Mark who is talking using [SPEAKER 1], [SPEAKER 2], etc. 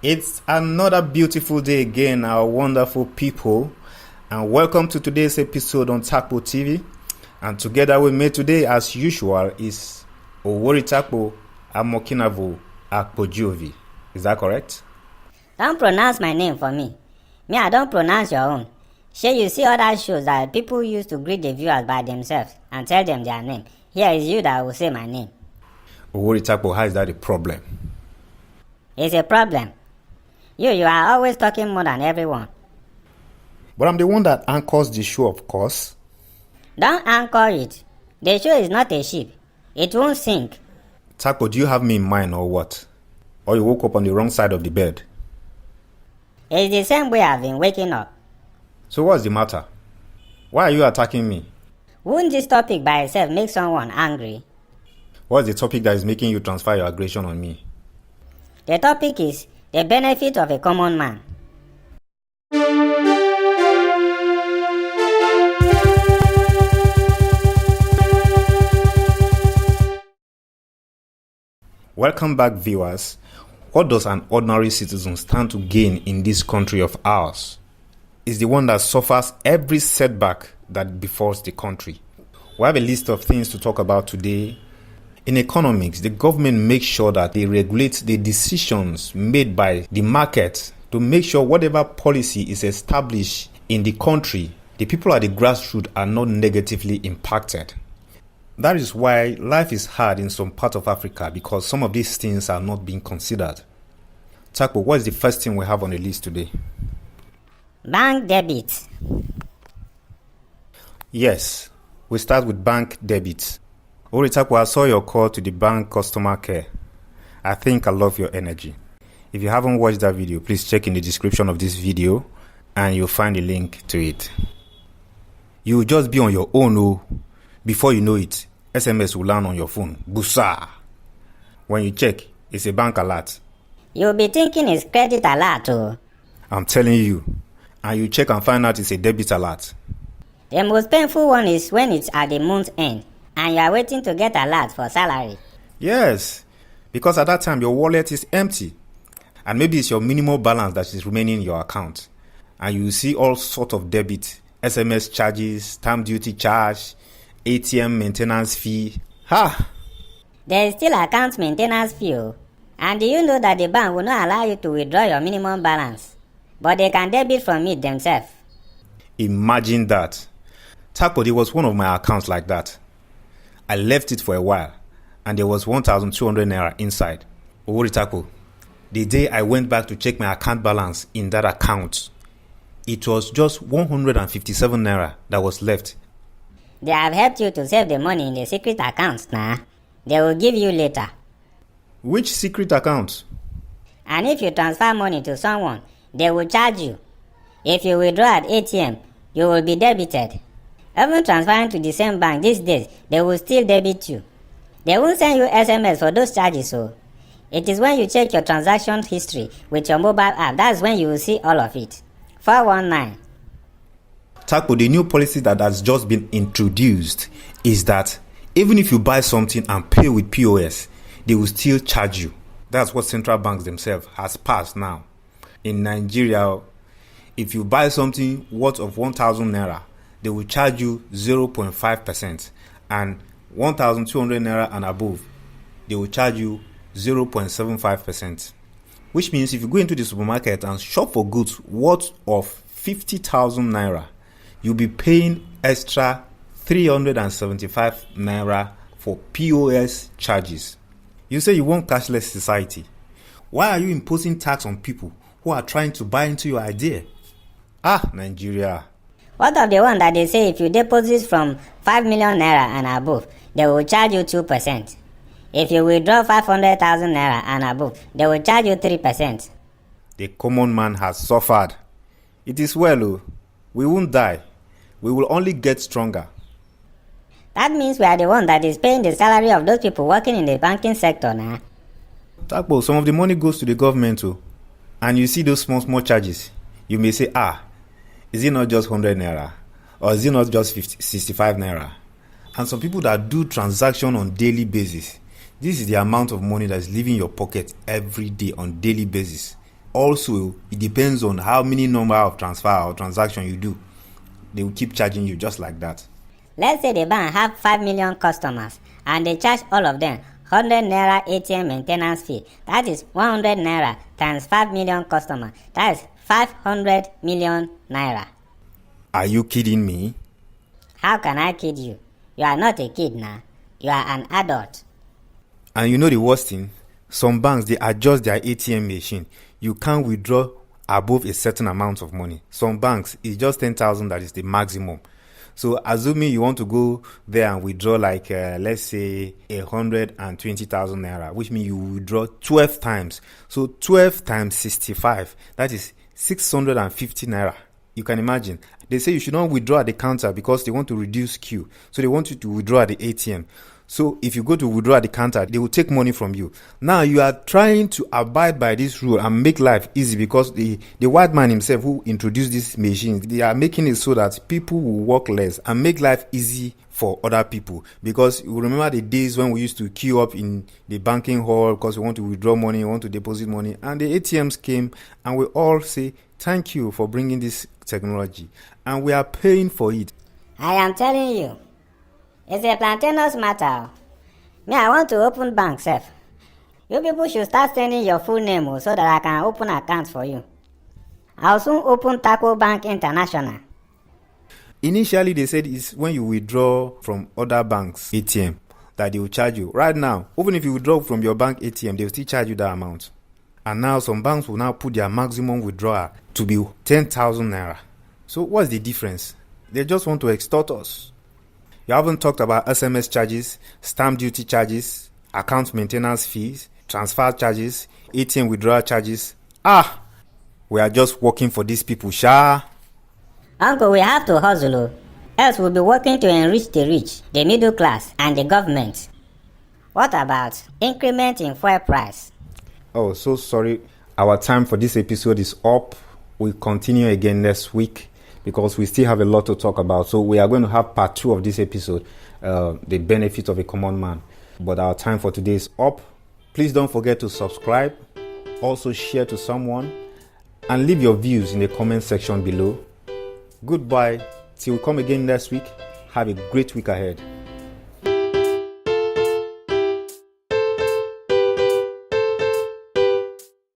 [SPEAKER 1] It's another beautiful day again, our wonderful people, and welcome to today's episode on Takpo TV. And together with me today, as usual, is Owori Takpo Amokinavo Akpojovi. Is that correct?
[SPEAKER 2] Don't pronounce my name for me. I don't pronounce your own. Sure, you see other shows that people used to greet the viewers by themselves and tell them their name. Here is you that will say my name.
[SPEAKER 1] Owori Takpo, how is that a problem?
[SPEAKER 2] It's a problem. You are always talking more than everyone.
[SPEAKER 1] But I'm the one that anchors the show, of course.
[SPEAKER 2] Don't anchor it. The show is not a ship. It won't sink.
[SPEAKER 1] Takpo, do you have me in mind or what? Or you woke up on the wrong side of the bed?
[SPEAKER 2] It's the same way I've been waking up.
[SPEAKER 1] So what's the matter? Why are you attacking me?
[SPEAKER 2] Wouldn't this topic by itself make someone angry?
[SPEAKER 1] What's the topic that is making you transfer your aggression on me?
[SPEAKER 2] The topic is the benefit of a common man.
[SPEAKER 1] Welcome back, viewers. What does an ordinary citizen stand to gain in this country of ours? Is the one that suffers every setback that befalls the country. We have a list of things to talk about today. In economics, the government makes sure that they regulate the decisions made by the market to make sure whatever policy is established in the country, the people at the grassroots are not negatively impacted. That is why life is hard in some parts of Africa, because some of these things are not being considered. Takpo, what is the first thing we have on the list today?
[SPEAKER 2] Bank debit.
[SPEAKER 1] Yes, we start with bank debit. Owori Takpo, I saw your call to the bank customer care. I think I love your energy. If you haven't watched that video, please check in the description of this video and you'll find a link to it. You will just be on your own, before you know it, SMS will land on your phone. Busa! When you check, it's a bank alert.
[SPEAKER 2] You'll be thinking it's credit alert.
[SPEAKER 1] I'm telling you. And you check and find out it's a debit alert.
[SPEAKER 2] The most painful one is when it's at the month end and you are waiting to get alert for salary.
[SPEAKER 1] Yes, because at that time your wallet is empty. And maybe it's your minimal balance that is remaining in your account. And you see all sorts of debit, SMS charges, stamp duty charge, ATM maintenance fee. Ha!
[SPEAKER 2] There is still account maintenance fee. And do you know that the bank will not allow you to withdraw your minimum balance? But they can debit from it themselves.
[SPEAKER 1] Imagine that. Takpo, there was one of my accounts like that. I left it for a while and there was 1,200 naira inside. Owori Takpo, the day I went back to check my account balance in that account, it was just 157 naira that was left.
[SPEAKER 2] They have helped you to save the money in the secret accounts now. They will give you later.
[SPEAKER 1] Which secret account?
[SPEAKER 2] And if you transfer money to someone, they will charge you. If you withdraw at ATM, you will be debited. Even transferring to the same bank these days, they will still debit you. They won't send you SMS for those charges, so it is when you check your transaction history with your mobile app, that's when you will see all of it. 419.
[SPEAKER 1] Takpo, the new policy that has just been introduced is that even if you buy something and pay with POS, they will still charge you. That's what central banks themselves has passed now. In Nigeria, if you buy something worth of 1,000 naira, they will charge you 0.5%, and 1,200 naira and above, they will charge you 0.75%. Which means if you go into the supermarket and shop for goods worth of 50,000 naira, you'll be paying extra 375 naira for POS charges. You say you want cashless society. Why are you imposing tax on people who are trying to buy into your idea? Nigeria.
[SPEAKER 2] What of the one that they say if you deposit from 5 million naira and above, they will charge you 2%. If you withdraw 500,000 naira and above, they will charge you 3%.
[SPEAKER 1] The common man has suffered. It is well, we won't die. We will only get stronger.
[SPEAKER 2] That means we are the one that is paying the salary of those people working in the banking sector now.
[SPEAKER 1] Takpo, some of the money goes to the government too. And you see those small charges. You may say, is it not just 100 naira? Or is it not just 65 naira? And some people that do transaction on daily basis, this is the amount of money that is leaving your pocket every day on daily basis. also it depends on how many number of transfer or transaction you do. They will keep charging you just like that.
[SPEAKER 2] Let's say the bank have 5 million customers and they charge all of them 100 naira ATM maintenance fee. That is 100 naira times 5 million customers. That is 500 million naira.
[SPEAKER 1] Are you kidding me?
[SPEAKER 2] How can I kid you? You are not a kid now. You are an adult.
[SPEAKER 1] And you know the worst thing? Some banks, they adjust their ATM machine. You can't withdraw above a certain amount of money. Some banks, it's just 10,000 that is the maximum. So assuming you want to go there and withdraw like, let's say 120,000 naira, which means you withdraw 12 times. So 12 times 65, that is 650 naira. You can imagine. They say you should not withdraw at the counter because they want to reduce queue. So they want you to withdraw at the ATM. So if you go to withdraw at the counter, they will take money from you. Now you are trying to abide by this rule and make life easy because the white man himself who introduced this machine, they are making it so that people will work less and make life easy for other people. Because you remember the days when we used to queue up in the banking hall because we want to withdraw money, we want to deposit money, and the ATMs came and we all say, thank you for bringing this technology, and we are paying for it.
[SPEAKER 2] I am telling you, it's a plantainous matter. Me, I want to open bank, sef. You people should start sending your full name so that I can open accounts for you. I'll soon open Taco Bank International.
[SPEAKER 1] Initially, they said it's when you withdraw from other banks' ATM that they will charge you. Right now, even if you withdraw from your bank ATM, they will still charge you that amount. And now some banks will now put their maximum withdrawal to be 10,000 naira. So what's the difference? They just want to extort us. You haven't talked about SMS charges, stamp duty charges, account maintenance fees, transfer charges, ATM withdrawal charges. We are just working for these people, sha.
[SPEAKER 2] Uncle, we have to hustle, else we'll be working to enrich the rich, the middle class, and the government. What about increment in fuel price?
[SPEAKER 1] Oh, so sorry. Our time for this episode is up. We'll continue again next week because we still have a lot to talk about. So we are going to have part 2 of this episode, the benefit of a common man. But our time for today is up. Please don't forget to subscribe, also share to someone, and leave your views in the comment section below. Goodbye. Till we come again next week. Have a great week ahead.